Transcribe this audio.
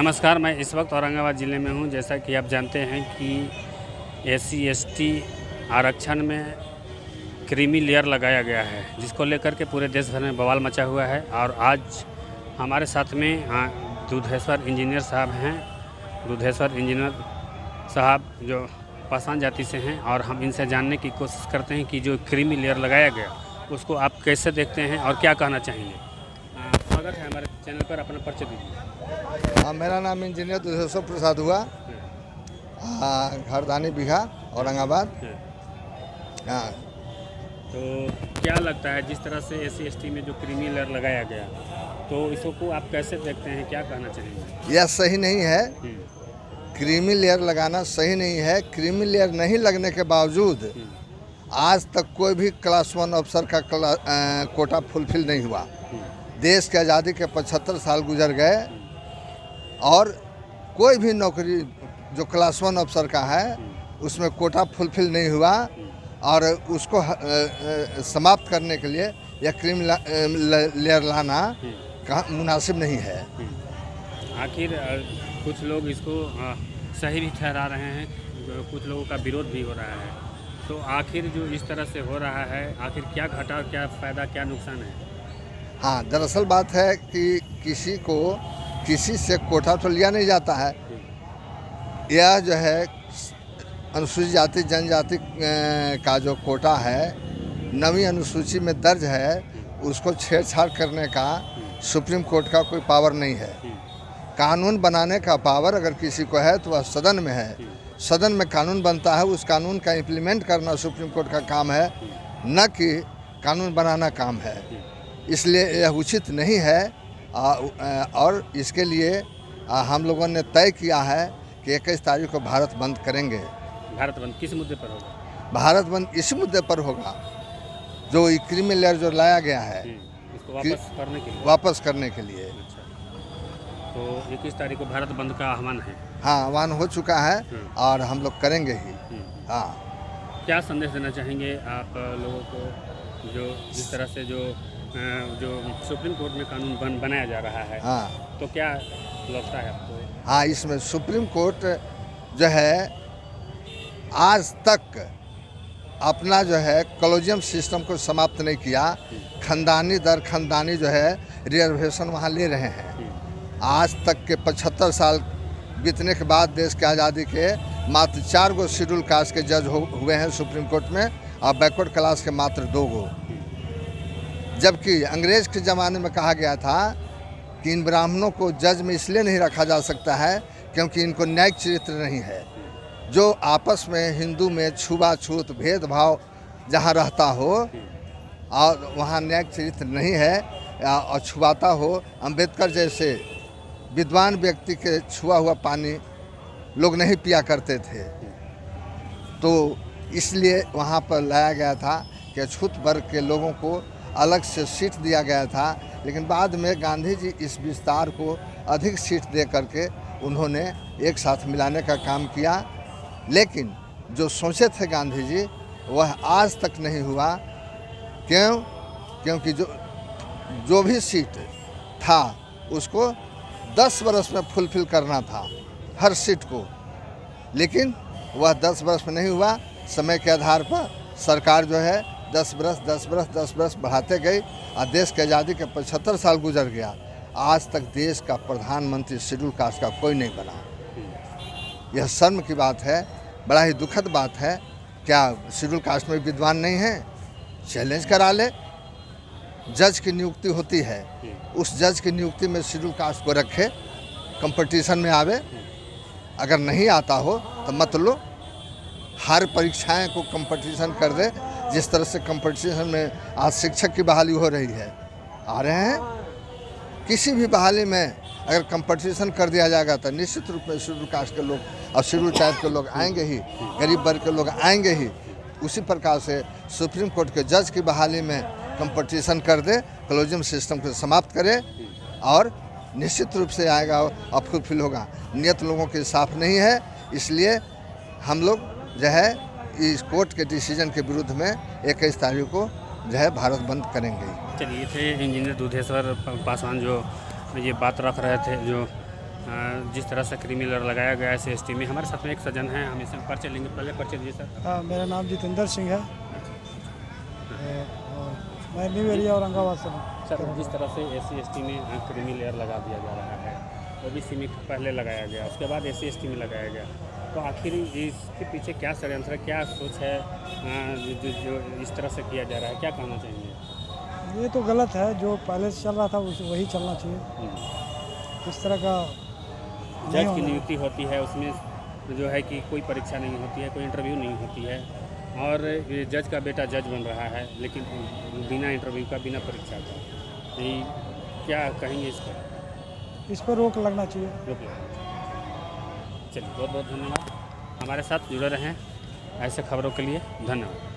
नमस्कार, मैं इस वक्त औरंगाबाद ज़िले में हूं। जैसा कि आप जानते हैं कि SC/ST आरक्षण में क्रीमी लेयर लगाया गया है, जिसको लेकर के पूरे देश भर में बवाल मचा हुआ है। और आज हमारे साथ में दुधेश्वर इंजीनियर साहब हैं। दुधेश्वर इंजीनियर साहब जो पाषाण जाति से हैं, और हम इनसे जानने की कोशिश करते हैं कि जो क्रीमी लेयर लगाया गया उसको आप कैसे देखते हैं और क्या कहना चाहेंगे। स्वागत है हमारे चैनल पर, अपना परिचय दीजिए। हाँ, मेरा नाम इंजीनियर दुधेश्वर प्रसाद हुआ, घरदानी बिघा, औरंगाबाद। हाँ, तो क्या लगता है जिस तरह से SC/ST में जो क्रीमी लेयर लगाया गया, तो इसको आप कैसे देखते हैं, क्या कहना चाहेंगे। यह सही नहीं है। क्रीमी लेयर लगाना सही नहीं है। क्रीमी लेयर नहीं लगने के बावजूद आज तक कोई भी क्लास 1 अफसर का कोटा फुलफिल नहीं हुआ। देश की आज़ादी के 75 साल गुजर गए और कोई भी नौकरी जो क्लास 1 अफसर का है उसमें कोटा फुलफिल नहीं हुआ, और उसको समाप्त करने के लिए यह क्रीमी लेयर लाना मुनासिब नहीं है। आखिर कुछ लोग इसको सही भी ठहरा रहे हैं, कुछ लोगों का विरोध भी हो रहा है। तो आखिर जो इस तरह से हो रहा है, आखिर क्या घाटा, क्या फ़ायदा, क्या नुकसान है। हाँ, दरअसल बात है कि किसी से कोटा तो लिया नहीं जाता है। यह जो है अनुसूचित जाति जनजाति का जो कोटा है, 9वीं अनुसूची में दर्ज है, उसको छेड़छाड़ करने का सुप्रीम कोर्ट का कोई पावर नहीं है। कानून बनाने का पावर अगर किसी को है तो वह सदन में है। सदन में कानून बनता है, उस कानून का इम्प्लीमेंट करना सुप्रीम कोर्ट का काम है, न कि कानून बनाना काम है। इसलिए यह उचित नहीं है, और इसके लिए हम लोगों ने तय किया है कि 21 तारीख को भारत बंद करेंगे। भारत बंद किस मुद्दे पर होगा। भारत बंद इस मुद्दे पर होगा जो क्रीमी लेयर जो लाया गया है, इसको वापस करने के लिए। अच्छा। तो 21 तारीख को भारत बंद का आह्वान है। हाँ, आह्वान हो चुका है और हम लोग करेंगे ही। हाँ, क्या संदेश देना चाहेंगे आप लोगों को, जो जिस तरह से जो सुप्रीम कोर्ट में कानून बनाया जा रहा है। हाँ, तो क्या लगता है आपको। हाँ, इसमें सुप्रीम कोर्ट जो है आज तक अपना जो है कॉलेजियम सिस्टम को समाप्त नहीं किया। खानदानी दर खानदानी जो है रिजर्वेशन वहाँ ले रहे हैं। आज तक के 75 साल बीतने के बाद देश की आज़ादी के मात्र 4 गो शेड्यूल कास्ट के जज हुए हैं सुप्रीम कोर्ट में, और बैकवर्ड क्लास के मात्र 2 गो। जबकि अंग्रेज़ के ज़माने में कहा गया था कि इन ब्राह्मणों को जज में इसलिए नहीं रखा जा सकता है क्योंकि इनको न्यायिक चरित्र नहीं है। जो आपस में हिंदू में छुआछूत भेदभाव जहाँ रहता हो और वहाँ न्यायिक चरित्र नहीं है, और छुआता हो, अम्बेडकर जैसे विद्वान व्यक्ति के छुआ हुआ पानी लोग नहीं पिया करते थे। तो इसलिए वहाँ पर लाया गया था कि अछूत वर्ग के लोगों को अलग से सीट दिया गया था। लेकिन बाद में गांधी जी इस विस्तार को अधिक सीट दे करके उन्होंने एक साथ मिलाने का काम किया। लेकिन जो सोचे थे गांधी जी, वह आज तक नहीं हुआ। क्योंकि जो भी सीट था उसको 10 वर्ष में फुलफिल करना था, हर सीट को। लेकिन वह 10 वर्ष में नहीं हुआ। समय के आधार पर सरकार जो है 10 वर्ष बढ़ाते गई, और देश की आज़ादी के 75 साल गुजर गया। आज तक देश का प्रधानमंत्री शेड्यूल कास्ट का कोई नहीं बना। यह शर्म की बात है, बड़ा ही दुखद बात है। क्या शेड्यूल कास्ट में विद्वान नहीं है? चैलेंज करा ले। जज की नियुक्ति होती है, उस जज की नियुक्ति में शेड्यूल कास्ट को रखे, कंपटीशन में आवे। अगर नहीं आता हो तो मत लो। हर परीक्षाएं को कंपटीशन कर दे। जिस तरह से कंपटीशन में आज शिक्षक की बहाली हो रही है, आ रहे हैं, किसी भी बहाली में अगर कंपटीशन कर दिया जाएगा तो निश्चित रूप में शेड्यूल कास्ट के लोग और शेड्यूल ट्राइब के लोग आएंगे ही, गरीब वर्ग के लोग आएंगे ही। उसी प्रकार से सुप्रीम कोर्ट के जज की बहाली में कंपटीशन कर दे, कॉलेजियम सिस्टम को समाप्त करे, और निश्चित रूप से आएगा और फुलफिल होगा। नियत लोगों के साफ नहीं है। इसलिए हम लोग जो है इस कोर्ट के डिसीजन के विरुद्ध में 21 तारीख को जो है भारत बंद करेंगे। चलिए, थे इंजीनियर दुधेश्वर पासवान जो ये बात रख रहे थे, जो जिस तरह से क्रीमी लेयर लगाया गया है SC/ST में। हमारे साथ में एक सज्जन हैं, हम इसमें परिचय लेंगे। पहले परिचय दीजिए सर। हाँ, मेरा नाम जितेंद्र सिंह है और मैं न्यू एरिया औरंगाबाद से हूँ। सर, जिस तरह से SC/ST में क्रीमी लेयर लगा दिया जा रहा है, OBC में पहले लगाया गया, उसके बाद SC/ST में लगाया गया, तो आखिर इसके पीछे क्या षड्यंत्र है, क्या सोच है जो इस तरह से किया जा रहा है, क्या कहना चाहेंगे? ये तो गलत है, जो पहले से चल रहा था वही चलना चाहिए। इस तरह का जज की नियुक्ति होती है, उसमें जो है कि कोई परीक्षा नहीं होती है, कोई इंटरव्यू नहीं होती है, और ये जज का बेटा जज बन रहा है, लेकिन बिना इंटरव्यू का, बिना परीक्षा का। यही क्या कहेंगे इस पर रोक लगना चाहिए। रोक लगना चाहिए। चलिए, बहुत बहुत धन्यवाद। हमारे साथ जुड़े रहें ऐसे खबरों के लिए। धन्यवाद।